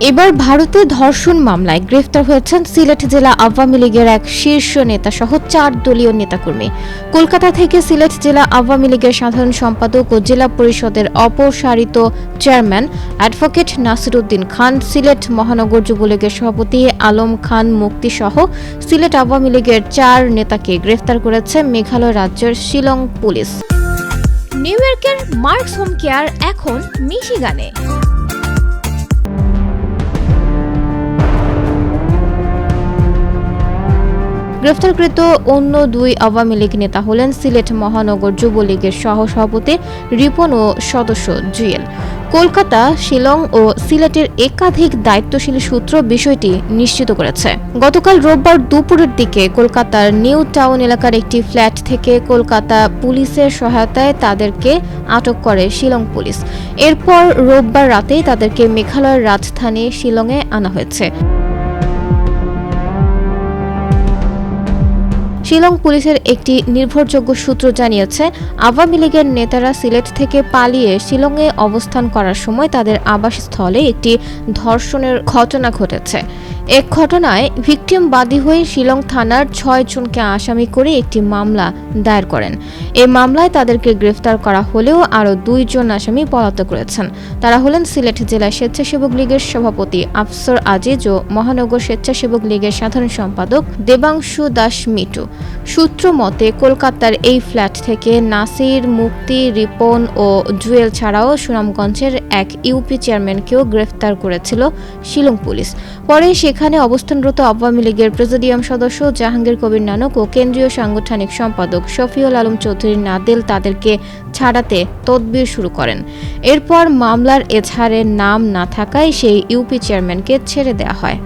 এবার ভারতে ধর্ষণ মামলায় গ্রেফতার হয়েছেন সিলেট জেলা আওয়ামী লীগের এক শীর্ষ নেতা সহ 4 দলীয় নেতাকর্মী। কলকাতা থেকে সিলেট জেলা আওয়ামী লীগের সাধারণ সম্পাদক ও জেলা পরিষদের অপসারিত চেয়ারম্যান অ্যাডভোকেট নাসির উদ্দিন খান, সিলেট মহানগর যুবলীগের সভাপতি আলম খান মুক্তি সহ সিলেট আওয়ামী লীগের 4 নেতাকে গ্রেফতার করেছে মেঘালয় রাজ্যের শিলং পুলিশ। নিউ ইয়র্কের মার্কস হোম কেয়ার এখন মিশিগানে। গ্রেফতারকৃত অন্য 2 আওয়ামী লীগ নেতা হলেন সিলেট মহানগর যুবলীগের সহসভাপতি রিপন ও সদস্য জুয়েল। কলকাতা, শিলং ও সিলেটের একাধিক দায়িত্বশীল সূত্র বিষয়টি নিশ্চিত করেছে। গতকাল রোববার দুপুরের দিকে কলকাতার নিউ টাউন এলাকার একটি ফ্ল্যাট থেকে কলকাতা পুলিশের সহায়তায় তাদেরকে আটক করে শিলং পুলিশ। এরপর রোববার রাতেই তাদেরকে মেঘালয়ের রাজধানী শিলংয়ে আনা হয়েছে। শিলং পুলিশের একটি নির্ভরযোগ্য সূত্র জানিয়েছে, আওয়ামী লীগের নেতারা সিলেট থেকে পালিয়ে শিলংয়ে অবস্থান করার সময় তাদের আবাসস্থলে একটি ধর্ষণের ঘটনা ঘটেছে। এক ঘটনায় ভিকটিম বাদী হয়ে শিলং থানার 6 জনকে আসামি করে একটি মামলা দায়ের করেন। এই মামলায় তাদেরকে গ্রেফতার করা হলেও আরও 2 জন আসামি পলাতক রয়েছেন। তারা হলেন সিলেট জেলা স্বেচ্ছাসেবক লীগের সভাপতি আফসর আজিজ ও মহানগর স্বেচ্ছাসেবক লীগের সাধারণ সম্পাদক দেবাংশু দাস মিটু। সূত্র মতে, কলকাতার এই ফ্ল্যাট থেকে নাসির, মুক্তি, রিপন ও জুয়েল ছাড়াও সুনামগঞ্জের এক ইউপি চেয়ারম্যানকেও গ্রেফতার করেছিল শিলং পুলিশ। পরে সেখানে অবস্থানরত আওয়ামী লীগের প্রেসিডিয়াম সদস্য জাহাঙ্গীর কবির নানক ও কেন্দ্রীয় সাংগঠনিক সম্পাদক শফিউল আলম চৌধুরী নাদেল তাদেরকে ছাড়াতে তদবির শুরু করেন। এরপর মামলার এজাহারে নাম না থাকায় সেই ইউপি চেয়ারম্যানকে ছেড়ে দেওয়া হয়।